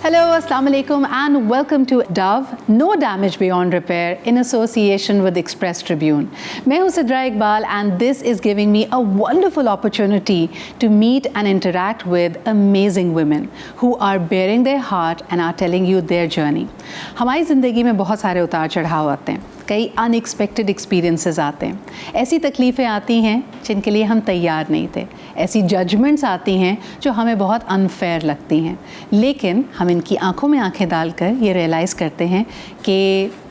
Hello, Assalamu alaikum, and welcome to Dove, No Damage Beyond Repair, in association with Express Tribune. मैं हूँ Sidra Iqbal, and this is giving me a wonderful opportunity to meet and interact with amazing women who are bearing their heart and are telling you their journey. हमारी ज़िंदगी में बहुत सारे उतार चढ़ाव आते हैं, कई अनएक्सपेक्टेड एक्सपीरियंसेस आते हैं, ऐसी तकलीफ़ें आती हैं जिनके लिए हम तैयार नहीं थे, ऐसी जजमेंट्स आती हैं जो हमें बहुत अनफेयर लगती हैं, लेकिन हम इनकी आंखों में आंखें डालकर ये रियलाइज़ करते हैं कि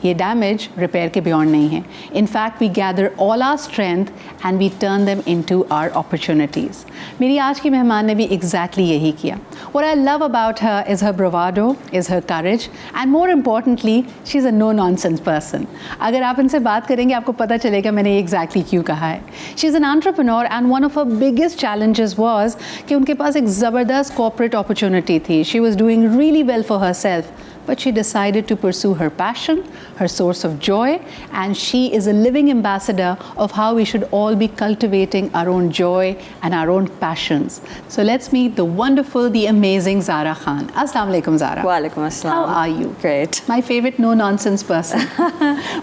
ये डैमेज रिपेयर के बियॉन्ड नहीं है. In fact we gather all our strength and we turn them into our opportunities. मेरी आज की मेहमान ने भी एग्जैक्टली यही किया. What I love about her is her bravado, is her courage, and more importantly, she's a no-nonsense person. अगर आप इनसे बात करेंगे आपको पता चलेगा मैंने एग्जैक्टली क्यों कहा है. She's an entrepreneur and one of her biggest challenges was कि उनके पास एक ज़बरदस्त corporate opportunity थी. She was doing really well for herself. But she decided to pursue her passion, her source of joy, and she is a living ambassador of how we should all be cultivating our own joy and our own passions. So let's meet the wonderful, the amazing Zahra Khan. Assalamu alaikum, Zara. Wa alaikum assalam. How are you? Great. My favorite no-nonsense person.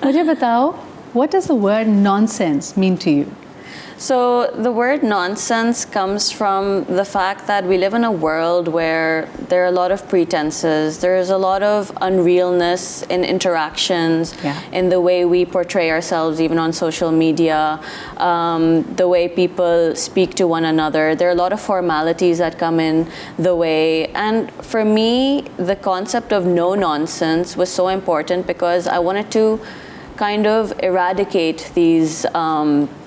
मुझे बताओ, what does the word nonsense mean to you? So the word nonsense comes from the fact that we live in a world where there are a lot of pretenses, there is a lot of unrealness in interactions, in the way we portray ourselves even on social media, the way people speak to one another. There are a lot of formalities that come in the way, and for me the concept of no nonsense was so important because I wanted to kind of eradicate these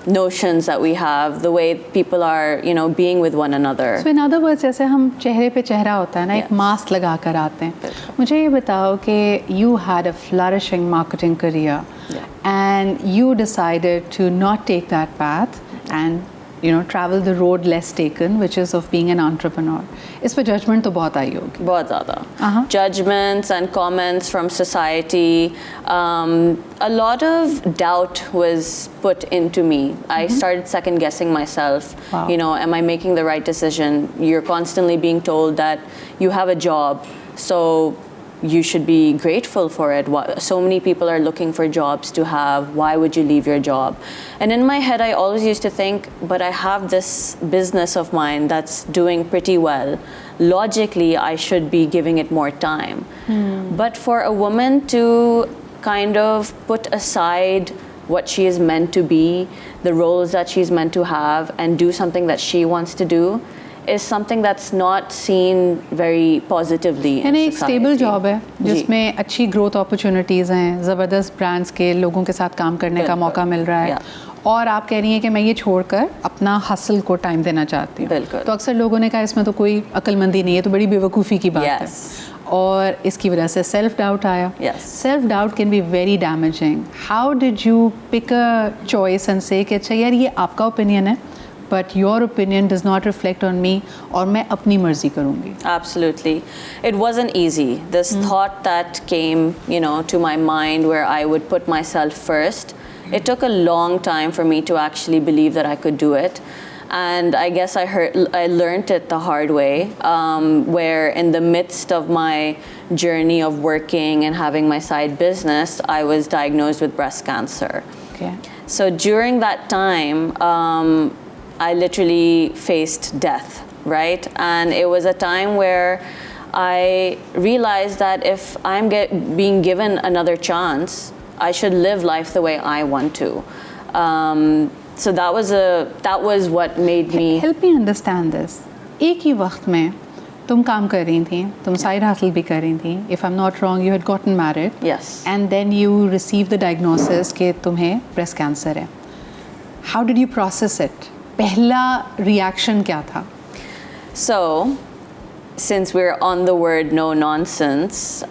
notions that we have, the way people are, being with one another. So in other words, जैसे हम चेहरे पे चेहरा होता है ना, एक mask लगा कर आते हैं. मुझे ये बताओ कि you had a flourishing marketing career and you decided to not take that path and travel the road less taken, which is of being an entrepreneur. इस पे judgment तो बहुत आई होगी. बहुत ज़्यादा. Judgments and comments from society. A lot of doubt was put into me. I started second guessing myself. Wow. Am I making the right decision? You're constantly being told that you have a job, so you should be grateful for it. So many people are looking for jobs to have. Why would you leave your job? And in my head, I always used to think, but I have this business of mine that's doing pretty well. Logically, I should be giving it more time. But for a woman to kind of put aside what she is meant to be, the roles that she's meant to have, and do something that she wants to do, is something that's not seen very positively in society. एक stable job है जिसमें अच्छी growth opportunities हैं, ज़बरदस्त brands के लोगों के साथ काम करने का मौका मिल रहा है, और आप कह रही हैं कि मैं ये छोड़कर अपना हसल को टाइम देना चाहती हूँ. तो अक्सर लोगों ने कहा इसमें तो कोई अक्लमंदी नहीं है, तो बड़ी बेवकूफ़ी की बात है, और इसकी वजह से सेल्फ डाउट आया. Self doubt can be very damaging. How did you pick a choice and say कि अच्छा यार ये आपका ओपिनियन है, but your opinion does not reflect on me, और मैं अपनी मर्जी करूँगी? Absolutely. It wasn't easy. This thought that came, to my mind where I would put myself first, it took a long time for me to actually believe that I could do it. And I guess I learned it the hard way, where in the midst of my journey of working and having my side business, I was diagnosed with breast cancer. Okay. So during that time, I literally faced death, right? And it was a time where I realized that if I'm being given another chance, I should live life the way I want to. So that was what made me. Help me understand this. एक ही वक्त में तुम काम कर रही थी, तुम side हासिल भी कर रही थी. If I'm not wrong, you had gotten married. Yes. And then you received the diagnosis कि तुम्हें breast cancer है. How did you process it? पहला रिएक्शन क्या था? So, since we're on the word no nonsense,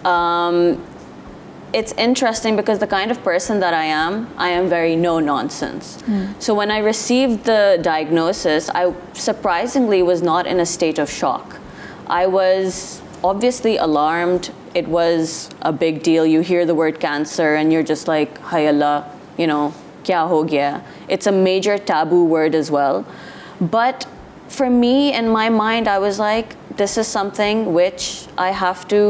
it's interesting because the kind of person that I am very no nonsense. So when I received the diagnosis, I surprisingly was not in a state of shock. I was obviously alarmed. It was a big deal. You hear the word cancer and you're just like, Hay Allah, kya ho gaya? It's a major taboo word as well. But for me, in my mind, I was like, this is something which I have to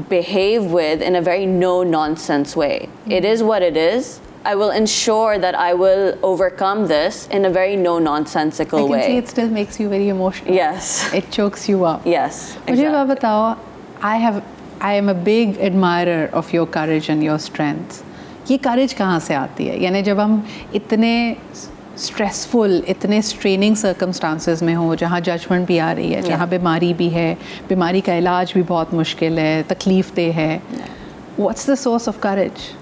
behave with in a very no-nonsense way. It is what it is. I will ensure that I will overcome this in a very no-nonsensical way. I can see it still makes you very emotional. Yes. It chokes you up. Yes, मुझे exactly. बताओ, I am a big admirer of your courage and your strength. ये courage कहाँ से आती है? यानी जब हम इतने स्ट्रेसफुल, इतने स्ट्रेनिंग सर्कमस्टांसेस में हो, जहाँ जजमेंट भी आ रही है, जहाँ बीमारी भी है, बीमारी का इलाज भी बहुत मुश्किल है, तकलीफ दे है. What's the source of courage?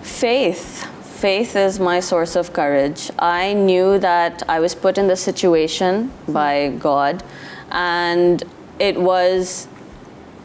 Faith. Faith is my source of courage. I knew that I was put in this situation by God, and it was,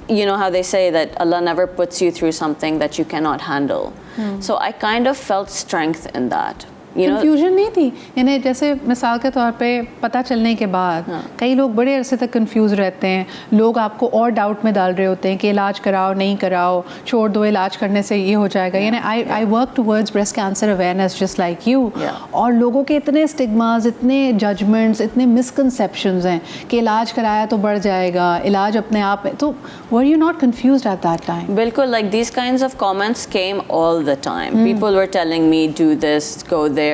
you know how they say that Allah never puts you through something that you cannot handle. So I kind of felt strength in that. Confusion नहीं थी, यानी जैसे मिसाल के तौर पे पता चलने के बाद कई लोग बड़े अरसे तक कंफ्यूज रहते हैं, लोग आपको और डाउट में डाल रहे होते हैं कि इलाज कराओ नहीं कराओ, छोड़ दो, इलाज करने से ये हो जाएगा. यानी I work towards breast cancer awareness just like you. और लोगों के इतने स्टिग्मास, इतने जजमेंट्स, इतने मिसकंसेप्शंस हैं कि इलाज कराया तो बढ़ जाएगा, इलाज अपने आप में. तो were you not confused at that time? बिल्कुल, like these kinds of comments came all the time. People were telling me, do this, go there,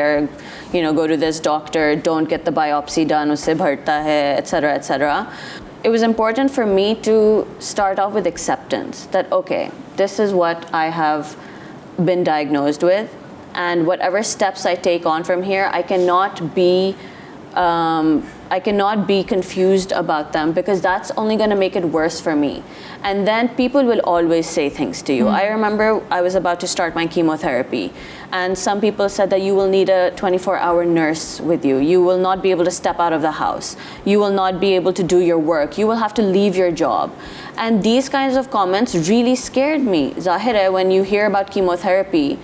go to this doctor, don't get the biopsy done, usse bharta hai, etc., etc. It was important for me to start off with acceptance that, okay, this is what I have been diagnosed with, and whatever steps I take on from here, I cannot be confused about them, because that's only going to make it worse for me. And then people will always say things to you. I remember I was about to start my chemotherapy, and some people said that you will need a 24-hour nurse with you. You will not be able to step out of the house. You will not be able to do your work. You will have to leave your job. And these kinds of comments really scared me. Zahira, when you hear about chemotherapy,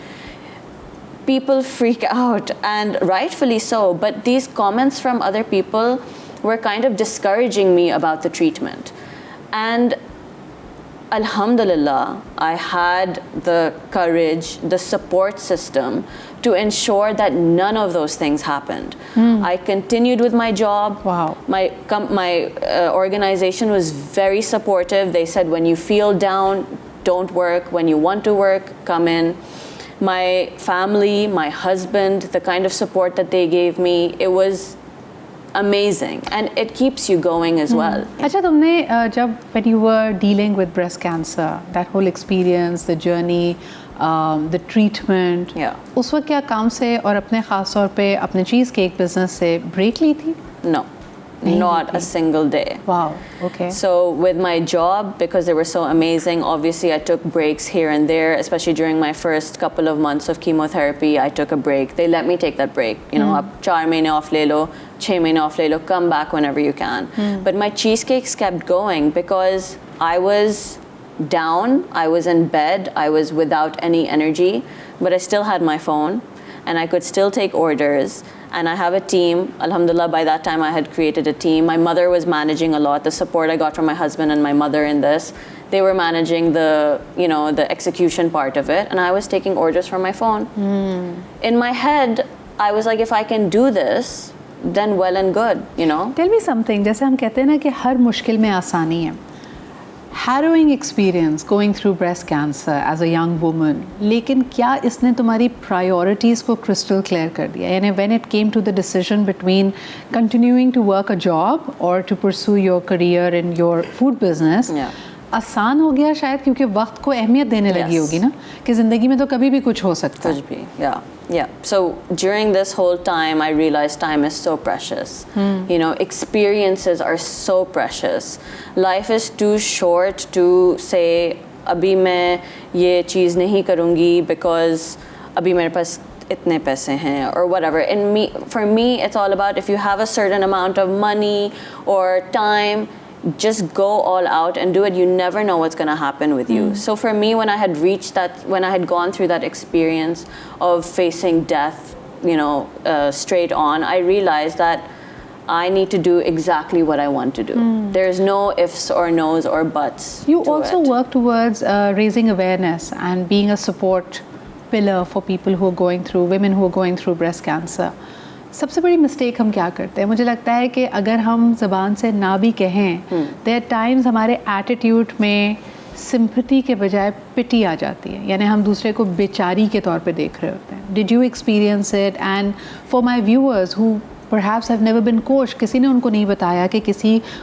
people freak out, and rightfully so, but these comments from other people were kind of discouraging me about the treatment. And alhamdulillah, I had the courage, the support system to ensure that none of those things happened. I continued with my job. Wow. My organization was very supportive. They said, when you feel down, don't work. When you want to work, come in. My family, my husband, the kind of support that they gave me, it was amazing, and it keeps you going as well. अच्छा, तुमने जब when you were dealing with breast cancer, that whole experience, the journey, the treatment, उस वक्त क्या काम से और अपने खास तौर पे अपने चीज़ केक बिजनेस से ब्रेक ली थी? No. Not a single day. Wow, okay. So with my job, because they were so amazing, obviously I took breaks here and there, especially during my first couple of months of chemotherapy. I took a break. They let me take that break. Ab 4 mahine off le lo, 6 mahine off le lo, come back whenever you can. But my cheesecakes kept going because I was down, I was in bed, I was without any energy, but I still had my phone and I could still take orders. And I have a team. Alhamdulillah, by that time I had created a team. My mother was managing a lot. The support I got from my husband and my mother in this, they were managing the execution part of it, and I was taking orders from my phone. In my head, I was like, if I can do this, then well and good, Tell me something. जैसे हम कहते हैं ना कि हर मुश्किल में आसानी है. Harrowing experience going through breast cancer as a young woman, लेकिन क्या इसने तुम्हारी priorities को crystal clear कर दिया? यानी when it came to the decision between continuing to work a job or to pursue your career in your food business, आसान हो गया शायद क्योंकि वक्त को अहमियत देने लगी होगी ना कि ज़िंदगी में तो कभी भी कुछ हो सकता है. कुछ भी, yeah. So during this whole time, I realized time is so precious. Experiences are so precious. Life is too short to say, अभी मैं ये चीज़ नहीं करूँगी because अभी मेरे पास इतने पैसे हैं or whatever. For me, it's all about if you have a certain amount of money or time, just go all out and do it. You never know what's going to happen with you. So for me, when I had gone through that experience of facing death, straight on, I realized that I need to do exactly what I want to do. There's no ifs or no's or buts. You also work towards raising awareness and being a support pillar for people who are going through, women who are going through breast cancer. सबसे बड़ी mistake हम क्या करते हैं, मुझे लगता है कि अगर हम ज़बान से ना भी कहें, देयर टाइम्स हमारे एटीट्यूड में सिंपैथी के बजाय पिटी आ जाती है, यानी हम दूसरे को बेचारी के तौर पे देख रहे होते हैं. Did you experience it? And for my viewers who perhaps have never been coach, किसी ने उनको नहीं बताया कि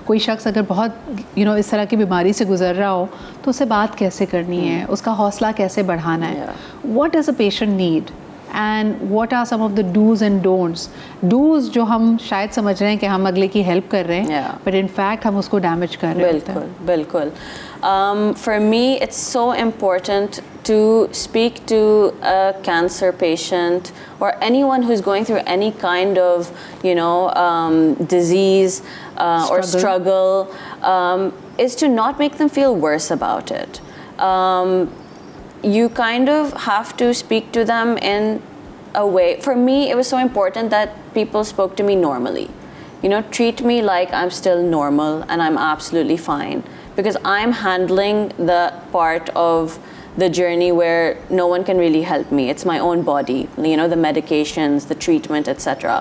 कोई शख्स अगर बहुत इस तरह की बीमारी से गुजर रहा हो तो उससे बात कैसे करनी है, उसका हौसला कैसे बढ़ाना है. What does a patient need and what are some of the dos and don'ts? Dos जो हम शायद समझ रहे हैं कि हम अगले की हेल्प कर रहे हैं, बट इन फैक्ट हम उसको डैमेज कर रहे होते हैं. बिल्कुल. For me, it's so important to speak to a cancer patient or anyone who's going through any kind of, disease or struggle, is to not make them feel worse about it. You kind of have to speak to them in a way. For me, it was so important that people spoke to me normally. Treat me like I'm still normal and I'm absolutely fine. Because I'm handling the part of the journey where no one can really help me. It's my own body, the medications, the treatment, etc.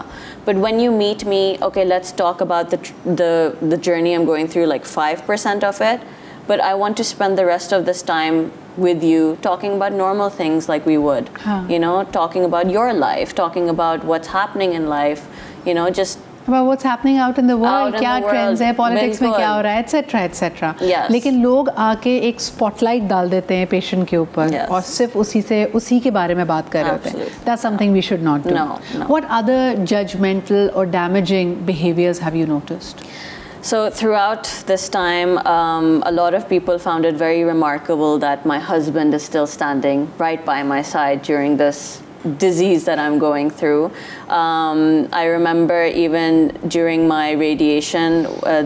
But when you meet me, okay, let's talk about the journey I'm going through, like 5% of it. But I want to spend the rest of this time with you talking about normal things like we would. Talking about your life, talking about what's happening in life, just about what's happening out in the world, क्या trends है, politics में क्या हो रहा है, etcetera etcetera. लेकिन लोग आके एक स्पॉटलाइट डाल देते हैं पेशेंट के ऊपर और सिर्फ उसी के बारे में बात कर रहे होते हैं. That's something we should not do. No. What other judgmental or damaging behaviors have you noticed? So throughout this time, a lot of people found it very remarkable that my husband is still standing right by my side during this disease that I'm going through. I remember even during my radiation,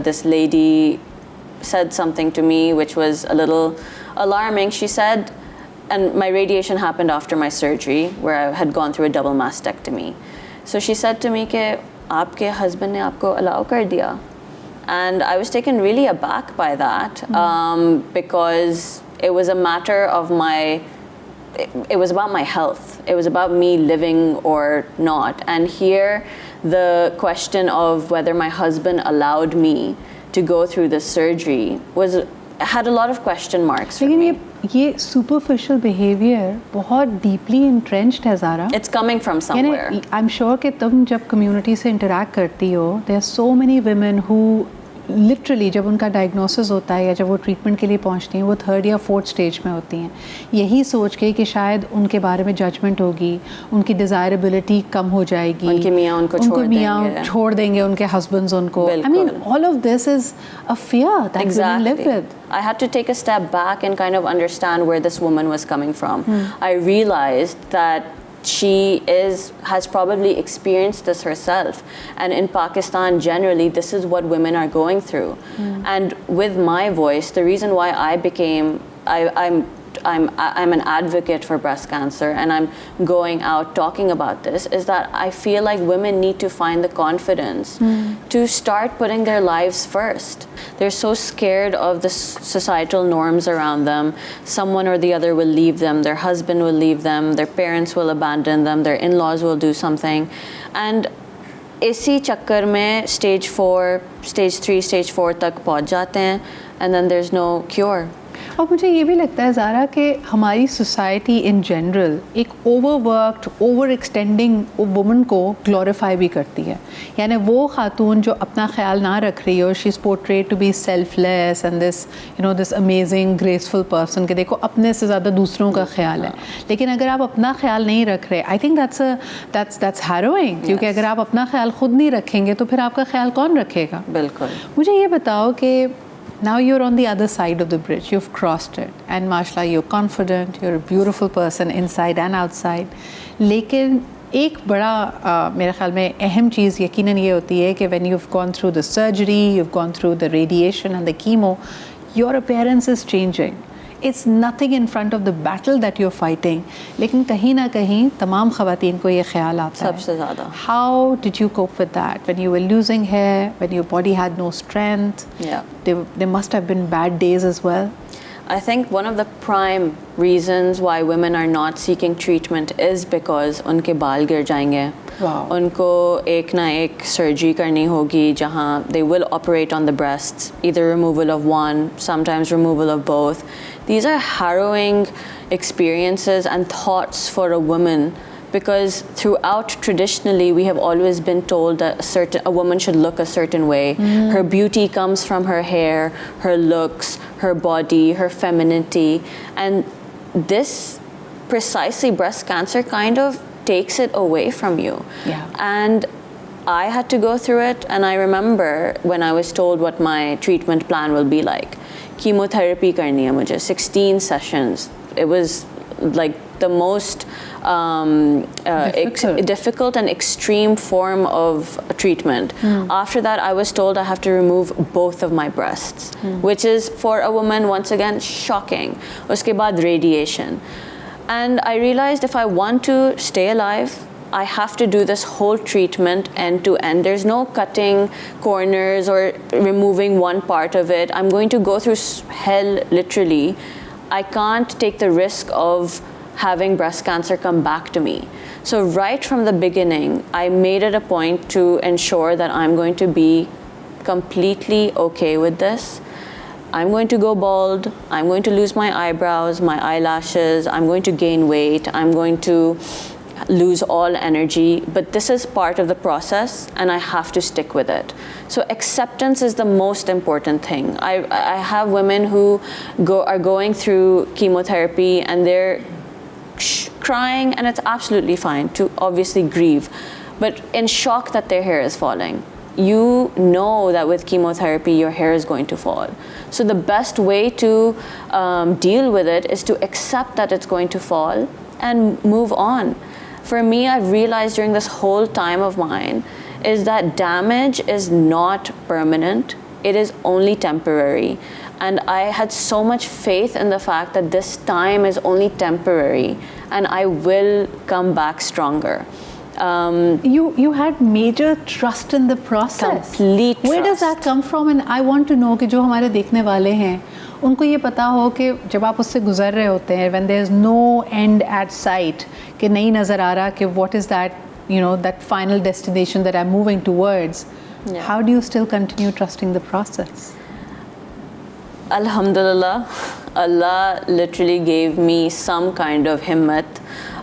this lady said something to me which was a little alarming. She said, and my radiation happened after my surgery where I had gone through a double mastectomy. So she said to me कि आपके husband ने आपको allow कर दिया. And I was taken really aback by that because it was a matter of it was about my health. It was about me living or not. And here, the question of whether my husband allowed me to go through the surgery had a lot of question marks for me. ये superficial behavior बहुत deeply entrenched है, Zara. It's coming from somewhere. I'm sure कि तुम जब community से interact करती हो, there are so many women who literally जब उनका डायग्नोसिस होता है या जब वो ट्रीटमेंट के लिए पहुंचती हैं, वो 3rd या 4th स्टेज में होती हैं, यही सोच के कि शायद उनके बारे में जजमेंट होगी, उनकी डिज़ायरेबिलिटी कम हो जाएगी, उनके मियाँ उनको छोड़ देंगे उनके हस्बैंड्स उनको. I mean all of this is a fear that women live with. I had to take a step back and kind of understand where this woman was coming from. I realized that she has probably experienced this herself, and in Pakistan generally this is what women are going through. And with my voice, the reason why I'm an advocate for breast cancer and I'm going out talking about this is that I feel like women need to find the confidence to start putting their lives first. They're so scared of the societal norms around them. Someone or the other will leave them, their husband will leave them, their parents will abandon them, their in-laws will do something. And इसी चक्कर में stage 4, stage 3, stage 4 तक पहुंच जाते हैं and then there's no cure. और मुझे ये भी लगता है ज़ारा कि हमारी सोसाइटी इन जनरल एक ओवरवर्क्ड ओवर एक्सटेंडिंग वुमन को ग्लोरीफाई भी करती है. यानी वो खातून जो अपना ख्याल ना रख रही हो, she is portrayed to be selfless and this amazing graceful person के देखो अपने से ज़्यादा दूसरों का ख्याल है. लेकिन अगर आप अपना ख्याल नहीं रख रहे, आई थिंक दैट्स हैरोइंग, क्योंकि अगर आप अपना ख्याल खुद नहीं रखेंगे तो फिर आपका ख्याल कौन रखेगा. बिल्कुल. मुझे ये बताओ कि now you're on the other side of the bridge, you've crossed it, and mashallah you're confident, you're a beautiful person inside and outside. लेकिन एक बड़ा मेरे ख्याल में अहम चीज़ यकीनन ये होती है कि when you've gone through the surgery, you've gone through the radiation and the chemo, your appearance is changing. It's nothing in front of the battle that you're fighting. लेकिन कहीं ना कहीं तमाम ख़वातीन को ये ख्याल आता है. सबसे ज़्यादा. How did you cope with that when you were losing hair, when your body had no strength? Yeah. There must have been bad days as well. I think one of the prime reasons why women are not seeking treatment is because उनके बाल गिर जाएंगे. Wow. उनको एक ना एक surgery करनी होगी जहाँ they will operate on the breasts, either removal of one, sometimes removal of both. These are harrowing experiences and thoughts for a woman, because throughout traditionally we have always been told that a woman should look a certain way. Her beauty comes from her hair, her looks, her body, her femininity, and this precisely breast cancer kind of takes it away from you. Yeah. And I had to go through it, and I remember when I was told what my treatment plan will be like. Chemotherapy karni hai mujhe, 16 sessions. It was like the most difficult and extreme form of treatment. After that, I was told I have to remove both of my breasts, which is for a woman, once again, shocking. Uske baad radiation. And I realized if I want to stay alive, I have to do this whole treatment end to end. There's no cutting corners or removing one part of it. I'm going to go through hell, literally. I can't take the risk of having breast cancer come back to me. So right from the beginning, I made it a point to ensure that I'm going to be completely okay with this. I'm going to go bald. I'm going to lose my eyebrows, my eyelashes. I'm going to gain weight. I'm going to lose all energy, but this is part of the process and I have to stick with it. So acceptance is the most important thing. I have women who are going through chemotherapy and they're crying, and it's absolutely fine to obviously grieve, but in shock that their hair is falling. You know that with chemotherapy your hair is going to fall. So the best way to deal with it is to accept that it's going to fall and move on. For me, I've realized during this whole time of mine is that damage is not permanent. It is only temporary. And I had so much faith in the fact that this time is only temporary and I will come back stronger. You had major trust in the process. Complete trust. Where does that come from? And I want to know कि जो हमारे देखने वाले हैं उनको ये पता हो कि जब आप उससे गुजर रहे होते हैं, when there is no end at sight, कि नहीं नज़र आ रहा कि what is that, you know, that final destination that I'm moving towards, how do you still continue trusting the process? Alhamdulillah, Allah literally gave me some kind of himmat.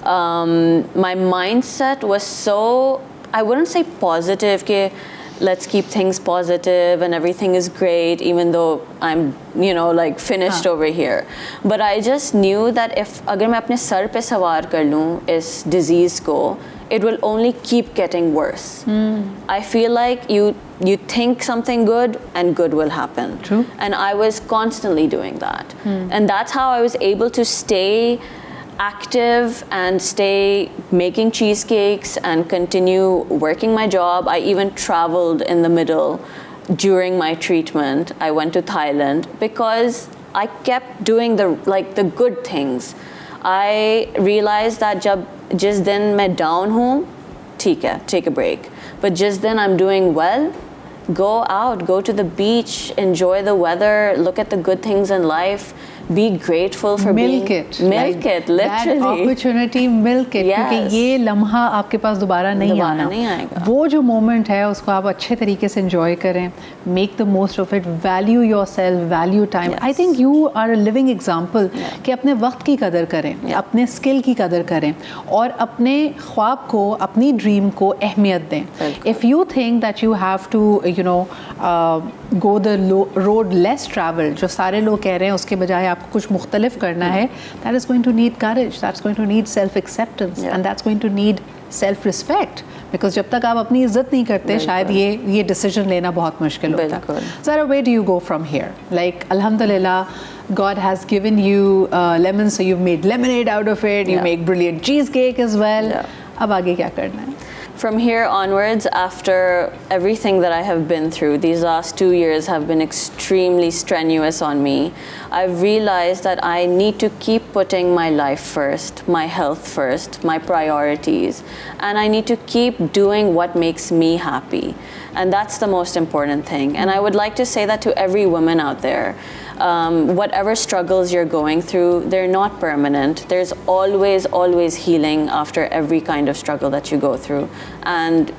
My mindset was so, I wouldn't say positive, कि let's keep things positive and everything is great, even though I'm, you know, like finished over here. But I just knew that if अगर मैं अपने sir पे सवार कर लूँ इस disease को, it will only keep getting worse. I feel like you think something good and good will happen. True. And I was constantly doing that. And that's how I was able to stay active and stay making cheesecakes and continue working my job. I even traveled in the middle during my treatment. I went to Thailand because I kept doing the good things. I realized that जिस दिन मैं down हूँ, ठीक है, take a break. But just then I'm doing well, go out, go to the beach, enjoy the weather, look at the good things in life, be grateful for milk being... it. Milk it, literally. That opportunity, milk it. Yes. क्योंकि ये लम्हा आपके पास दोबारा नहीं आना. वो जो moment है उसको आप अच्छे तरीके से enjoy करें. Make the most of it. Value yourself, value time. Yes. I think you are a living example कि अपने वक्त की कदर करें, अपने skill की कदर करें और अपने ख्वाब को, अपनी dream को अहमियत दें. If you think that you have to, you know, go the road less traveled, जो सारे लोग कह रहे हैं उसके बजाय आपको कुछ मुख्तलिफ करना है, that is going to need courage, that's going to need self-acceptance, and that's going to need self-respect. Because जब तक आप अपनी इज्जत नहीं करते, शायद ये decision लेना बहुत मुश्किल होता है. Zara, where do you go from here? Like, alhamdulillah, God has given you lemons, so you've made lemonade out of it. You make brilliant cheesecake as well. अब आगे क्या करना है? From here onwards, after everything that I have been through, these last 2 years have been extremely strenuous on me. I've realized that I need to keep putting my life first, my health first, my priorities, and I need to keep doing what makes me happy. And that's the most important thing. And I would like to say that to every woman out there. Whatever struggles you're going through, they're not permanent. There's always healing after every kind of struggle that you go through. And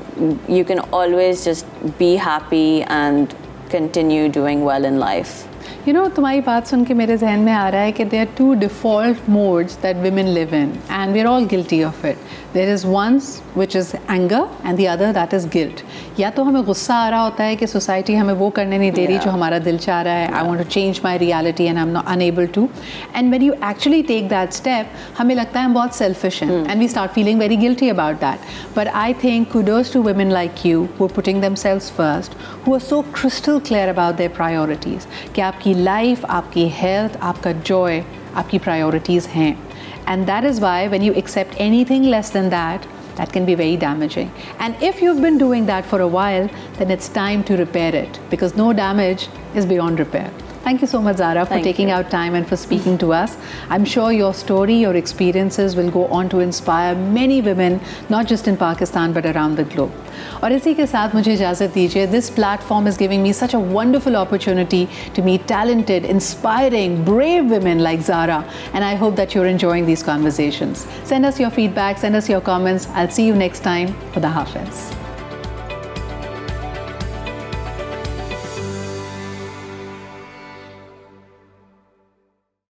you can always just be happy and continue doing well in life. You know, तुम्हारी बात सुन के मेरे जहन में आ रहा है कि there are two default modes that women live in, and we're all guilty of it. There is one which is anger and the other that is guilt. या तो हमें गुस्सा आ रहा होता है कि society हमें वो करने नहीं दे रही जो हमारा दिल चाह रहा है. I want to change my reality and I'm not unable to. And when you actually take that step, हमें लगता है हम बहुत selfish हैं, and we start feeling very guilty about that. But I think kudos to women like you who are putting themselves first, who are so crystal clear about their priorities. कि आपकी life, आपकी health, आपका joy, आपकी priorities हैं. And that is why when you accept anything less than that, that can be very damaging. And if you've been doing that for a while, then it's time to repair it, because no damage is beyond repair. Thank you so much, Zara, for taking out time and for speaking to us. I'm sure your story, your experiences will go on to inspire many women, not just in Pakistan, but around the globe. और इसी के साथ मुझे इजाज़त दीजिए. This platform is giving me such a wonderful opportunity to meet talented, inspiring, brave women like Zara, and I hope that you're enjoying these conversations. Send us your feedback, send us your comments. I'll see you next time. Khuda Hafiz.